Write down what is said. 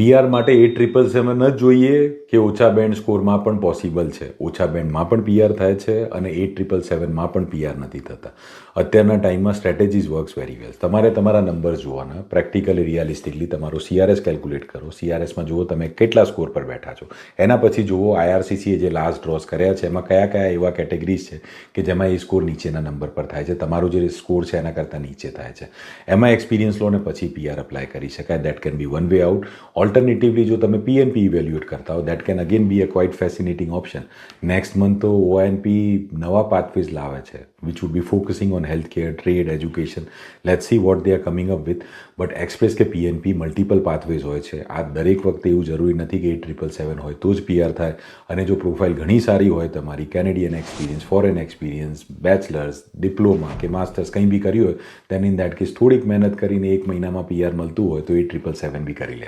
PR માટે 8777 જ જોઈએ કે ઓછા બેન્ડ સ્કોરમાં પણ પોસિબલ છે? ઓછા બેન્ડમાં પણ PR થાય છે અને 8777માં પણ PR નથી થતા. અત્યારના ટાઈમમાં સ્ટ્રેટેજીસ વર્ક્સ વેરી વેલ. તમારે તમારા નંબર્સ જોવાના, પ્રેક્ટિકલી રિયાલિસ્ટિકલી તમારો CRS કેલ્ક્યુલેટ કરો. CRSમાં જુઓ તમે કેટલા સ્કોર પર બેઠા છો. એના પછી જુઓ IRCCએ જે લાસ્ટ ડ્રોસ કર્યા છે એમાં કયા કયા એવા કેટેગરીઝ છે કે જેમાં એ સ્કોર નીચેના નંબર પર થાય છે, તમારો જે સ્કોર છે એના કરતાં નીચે થાય છે. એમાં એક્સપિરિયન્સ લો ને પછી PR અપ્લાય કરી શકાય. That can be one way out. Alternatively જો તમે PNP ઇવેલ્યુએટ કરતા હો, that can again be a quite fascinating option. Next month તો OINP નવા પાથવેઝ લાવે છે which would be focusing on health care, trade, education. Let's see what they are coming up with. But express કે PNP multiple pathways હોય છે. આ દરેક વખતે એવું જરૂરી નથી કે 8777 હોય તો જ PR થાય. અને જો પ્રોફાઇલ ઘણી સારી હોય તમારી, Canadian experience, foreign experience, bachelors, diploma કે માસ્ટર્સ કંઈ બી કર્યું હોય, દેન ઇન દેટ કેસ થોડીક મહેનત કરીને 1 મહિનામાં PR મળતું હોય તો 8777 બી કરી લે.